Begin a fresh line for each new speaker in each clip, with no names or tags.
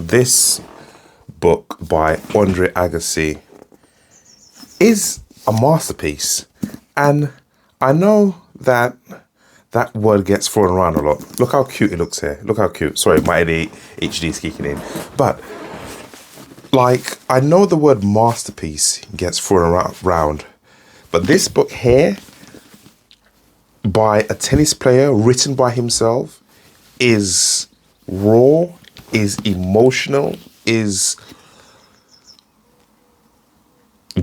This book by Andre Agassi is a masterpiece, and I know that that word gets thrown around a lot. Look how cute it looks here. Look how cute. Sorry, my ADHD is kicking in. But, like, I know the word masterpiece gets thrown around, but this book here, by a tennis player, written by himself, is raw, is emotional, is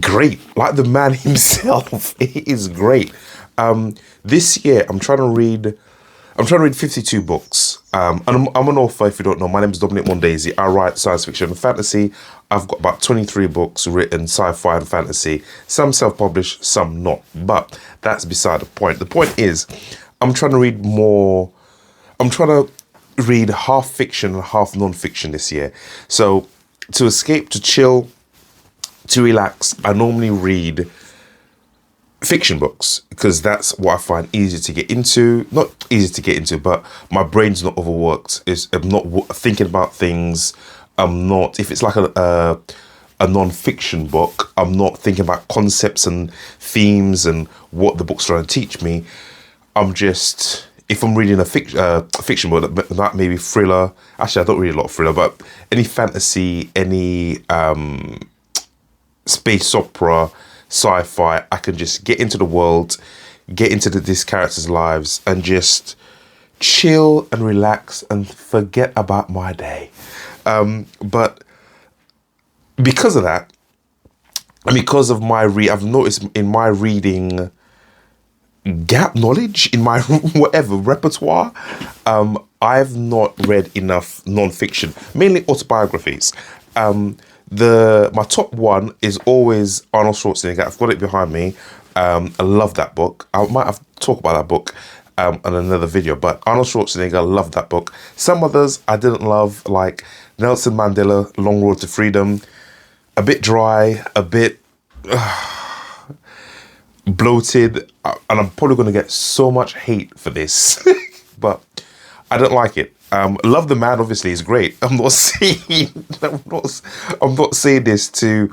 great. Like the man himself, he is great. This year, I'm trying to read 52 books. And I'm an author, if you don't know. My name is Dominic Mondesi. I write science fiction and fantasy. I've got about 23 books written, sci-fi and fantasy. Some self-published, some not. But that's beside the point. The point is, I'm trying to read more. I'm trying to read half fiction and half non-fiction this year. So to escape, to chill, to relax, I normally read fiction books because that's what I find easy to get into. Not easy to get into, but my brain's not overworked. I'm not thinking about things. I'm not, if it's like a non-fiction book, I'm not thinking about concepts and themes and what the book's trying to teach me. I'm just, if I'm reading a fiction book, that maybe thriller. Actually, I don't read a lot of thriller, but any fantasy, any space opera, sci-fi, I can just get into the world, get into these characters' lives, and just chill and relax and forget about my day. But because of that, and because of my I've noticed in my reading gap knowledge, in my whatever repertoire, I've not read enough non-fiction, mainly autobiographies. My top one is always Arnold Schwarzenegger. I've got it behind me. I love that book. I might have to talk about that book in another video, but Arnold Schwarzenegger, I love that book. Some others I didn't love, like Nelson Mandela, Long Road to Freedom. A bit dry, a bit bloated, and I'm probably going to get so much hate for this, but I don't like it. Love the Man, obviously, is great. I'm not saying this to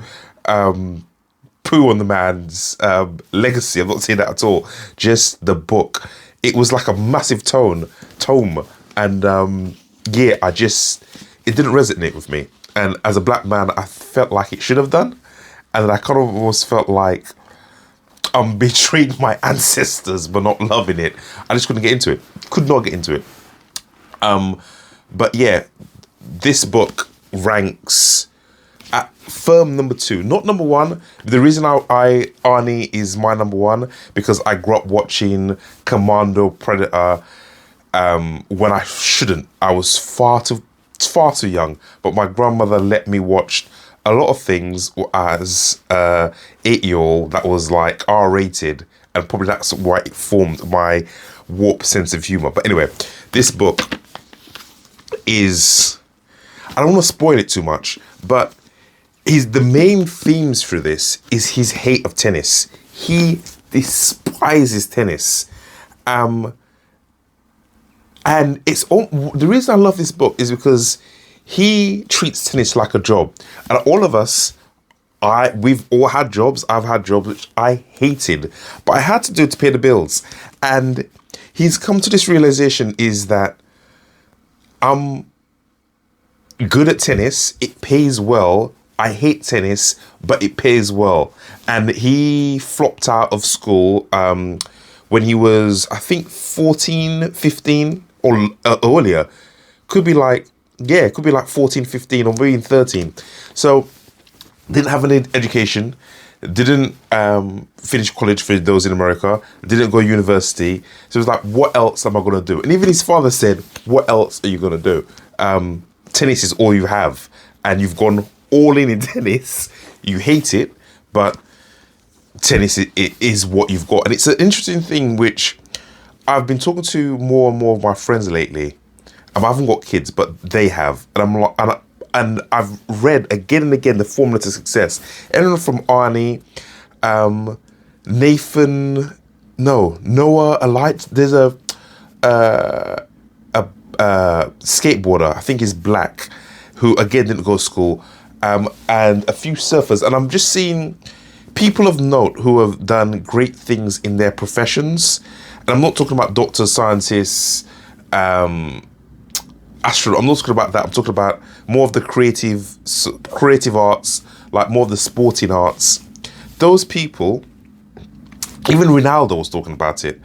poo on the man's legacy. I'm not saying that at all. Just the book. It was like a massive tome, and it didn't resonate with me. And as a black man, I felt like it should have done, and I kind of almost felt like I'm betraying my ancestors by not loving it. I just couldn't get into it. Could not get into it. But yeah, this book ranks at firm number 2, not number 1. The reason Arnie is my number 1 because I grew up watching Commando, Predator, when I shouldn't. I was far too young, but my grandmother let me watch a lot of things as a 8-year-old that was like R-rated, and probably that's why it formed my warped sense of humor. But anyway, this book is, I don't want to spoil it too much, but the main themes for this is his hate of tennis. He despises tennis. And the reason I love this book is because he treats tennis like a job. And all of us, we've all had jobs. I've had jobs which I hated, but I had to do it to pay the bills. And he's come to this realization is that I'm good at tennis. It pays well. I hate tennis, but it pays well. And he flopped out of school when he was, I think, 14, 15 or earlier. Could be like 14, 15 or maybe 13. So didn't have an education, didn't finish college for those in America, didn't go to university. So it was like, what else am I going to do? And even his father said, what else are you going to do? Tennis is all you have. And you've gone all in tennis. You hate it, but tennis it is what you've got. And it's an interesting thing, which I've been talking to more and more of my friends lately. I haven't got kids, but they have. And I'm like, and I've read again and again the formula to success. Everyone from Arnie, Noah, there's a skateboarder, I think he's black, who again didn't go to school, and a few surfers. And I'm just seeing people of note who have done great things in their professions. And I'm not talking about doctors, scientists, astronaut. I'm not talking about that. I'm talking about more of the creative arts, like more of the sporting arts. Those people, even Ronaldo was talking about it.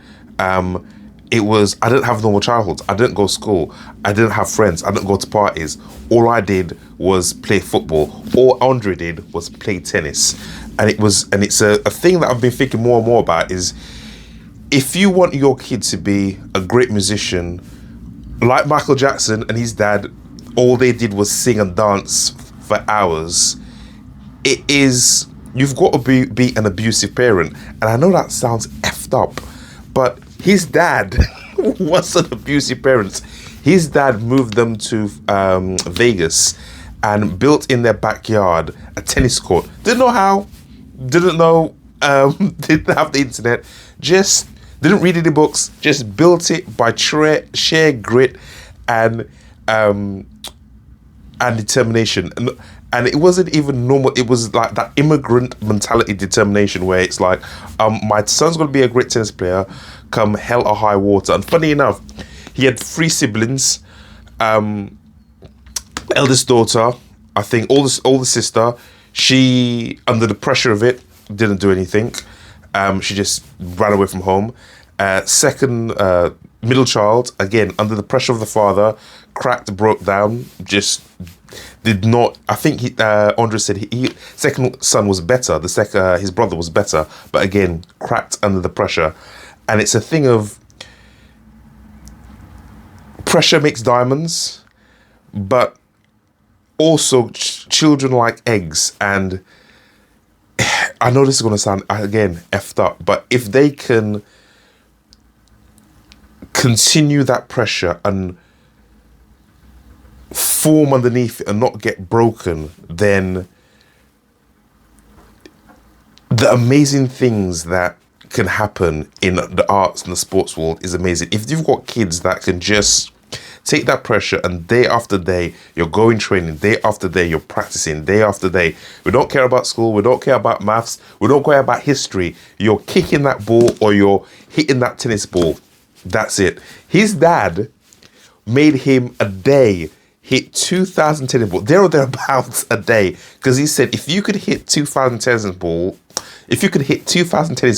It was, I didn't have normal childhoods. I didn't go to school. I didn't have friends. I didn't go to parties. All I did was play football. All Andre did was play tennis. And it's a thing that I've been thinking more and more about is, if you want your kid to be a great musician, like Michael Jackson and his dad, all they did was sing and dance for hours. You've got to be an abusive parent. And I know that sounds effed up, but his dad was an abusive parent. His dad moved them to Vegas and built in their backyard a tennis court. Didn't know how, didn't know, didn't have the internet, just didn't read any books, just built it by sheer grit and determination. And it wasn't even normal. It was like that immigrant mentality determination where it's like, my son's going to be a great tennis player come hell or high water. And funny enough, he had 3 siblings. Eldest daughter, I think, older sister, she, under the pressure of it, didn't do anything. She just ran away from home. Second, middle child, again, under the pressure of the father, cracked, broke down, just did not. I think Andre said he second son was better. His brother was better, but again, cracked under the pressure. And it's a thing of pressure makes diamonds, but also children like eggs. And I know this is going to sound, again, effed up, but if they can continue that pressure and form underneath it and not get broken, then the amazing things that can happen in the arts and the sports world is amazing. If you've got kids that can just take that pressure and day after day, you're going training, day after day, you're practicing, day after day. We don't care about school. We don't care about maths. We don't care about history. You're kicking that ball or you're hitting that tennis ball. That's it. His dad made him a day hit 2,000 tennis balls, there or thereabouts a day. Because he said, if you could hit 2,000 tennis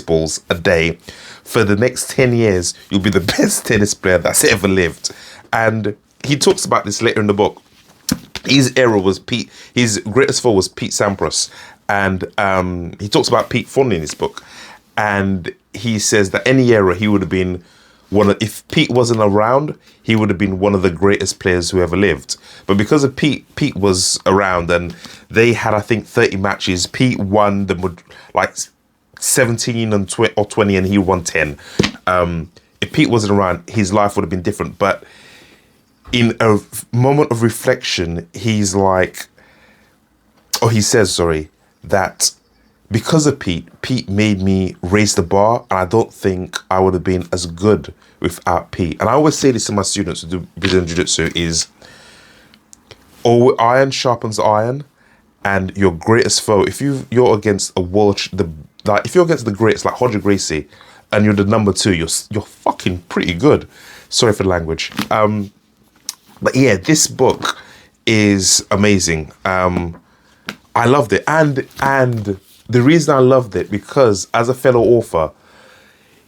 balls a day for the next 10 years, you'll be the best tennis player that's ever lived. And he talks about this later in the book. His era was his greatest foe was Pete Sampras. And he talks about Pete fondly in his book. And he says that any era he would have been if Pete wasn't around, he would have been one of the greatest players who ever lived. But because of Pete was around and they had, I think, 30 matches. Pete won like 17 or 20 and he won 10. If Pete wasn't around, his life would have been different. But in a moment of reflection, he says, that because of Pete made me raise the bar, and I don't think I would have been as good without Pete. And I always say this to my students who do Brazilian Jiu-Jitsu is, iron sharpens iron, and your greatest foe, if you're against if you're against the greats like Roger Gracie, and you're the number 2, you're fucking pretty good. Sorry for the language. But yeah, this book is amazing. I loved it, and the reason I loved it, because as a fellow author,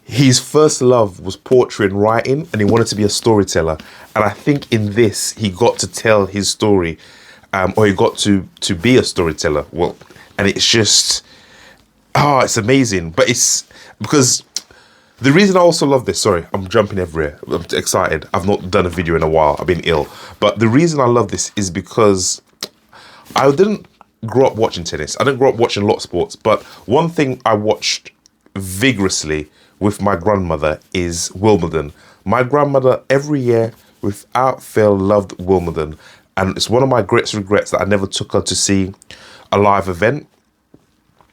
his first love was poetry and writing, and he wanted to be a storyteller. And I think in this, he got to tell his story, or he got to be a storyteller. Well, and it's just, it's amazing. But it's because the reason I also love this, sorry, I'm jumping everywhere. I'm excited. I've not done a video in a while. I've been ill. But the reason I love this is because I didn't grow up watching tennis. I didn't grow up watching a lot of sports, but one thing I watched vigorously with my grandmother is Wimbledon. My grandmother every year without fail loved Wimbledon, and it's one of my greatest regrets that I never took her to see a live event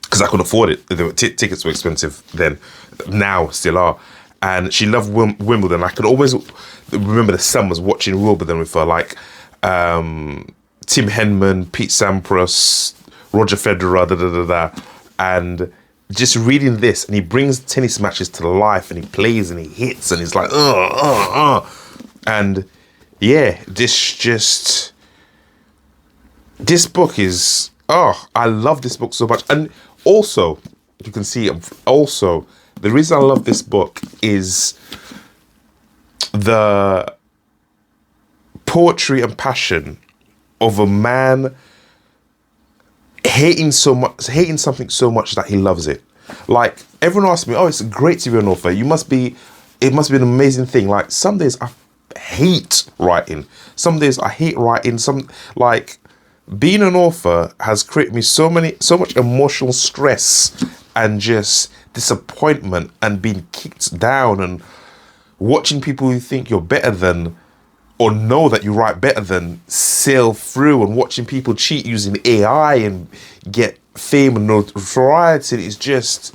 because I couldn't afford it. Tickets were expensive then, now still are. And she loved Wimbledon. I could always remember the summers watching Wimbledon with her, like Tim Henman, Pete Sampras, Roger Federer, and just reading this, and he brings tennis matches to life, and he plays and he hits, and he's like, and yeah, this book is, I love this book so much. And also, you can see, also, the reason I love this book is the poetry and passion of a man hating something so much that he loves it. Like, everyone asks me, it's great to be an author. It must be an amazing thing. Like, some days I hate writing. Some days I hate writing. Being an author has created me so much emotional stress and just disappointment and being kicked down and watching people who think you're better than or know that you write better than sail through, and watching people cheat using AI and get fame and notoriety. It's just,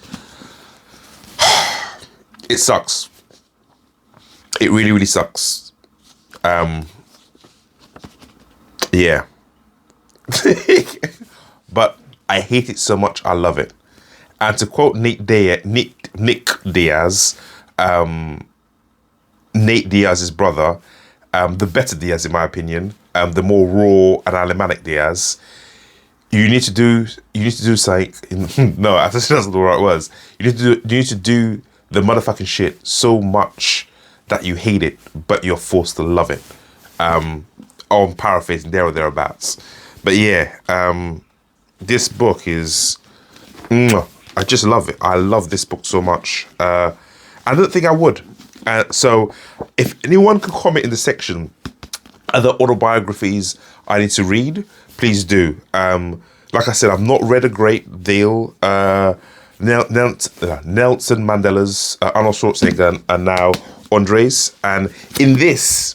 it sucks. It really, really sucks. Yeah. But I hate it so much, I love it. And to quote Nick Diaz, Nate Diaz's brother, the better Diaz in my opinion, the more raw and animatic Diaz, you need to do something. No, that's not the right words. You need to do the motherfucking shit so much that you hate it, but you're forced to love it. I'm paraphrasing there or thereabouts. But yeah, this book is, I just love it. I love this book so much. I don't think I would. So if anyone can comment in the section other autobiographies I need to read, please do. Like I said, I've not read a great deal. Nelson Mandela's, Arnold Schwarzenegger, and now Andre's. And in this,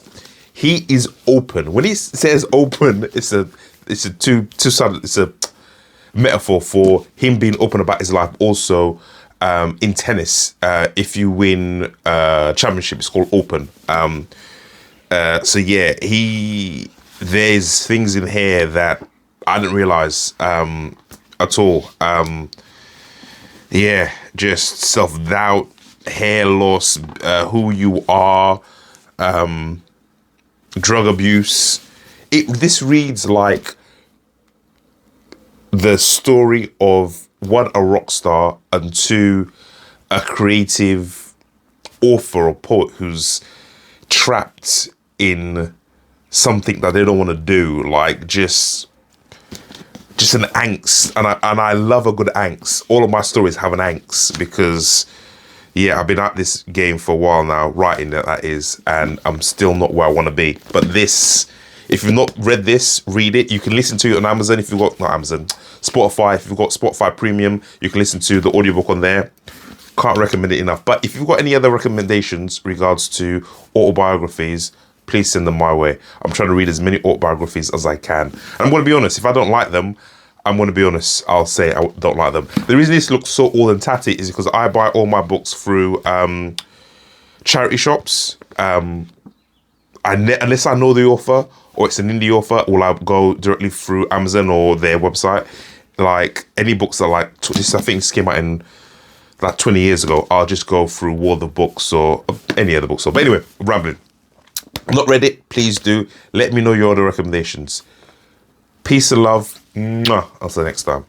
he is open. When he says open, it's a two-sided. It's a metaphor for him being open about his life. Also, in tennis, if you win a championship, it's called open. So yeah, there's things in here that I didn't realize at all. Yeah, just self-doubt, hair loss, who you are, drug abuse. This reads like the story of, one, a rock star, and two, a creative author or poet who's trapped in something that they don't want to do, like just an angst. And I love a good angst. All of my stories have an angst because, yeah, I've been at this game for a while now, writing that is, and I'm still not where I want to be. But this, if you've not read this, read it. You can listen to it on Amazon if you've got, not Amazon, Spotify. If you've got Spotify Premium, you can listen to the audiobook on there. Can't recommend it enough. But if you've got any other recommendations regards to autobiographies, please send them my way. I'm trying to read as many autobiographies as I can. And I'm going to be honest, if I don't like them, I'm going to be honest, I'll say I don't like them. The reason this looks so old and tatty is because I buy all my books through charity shops. Unless I know the author or it's an indie author, or I go directly through Amazon or their website. Like any books that I think this came out in like 20 years ago, I'll just go through World of Books or any other bookstore. But anyway, I'm rambling. Not read it, please do. Let me know your other recommendations. Peace and love. Mwah. I'll see you next time.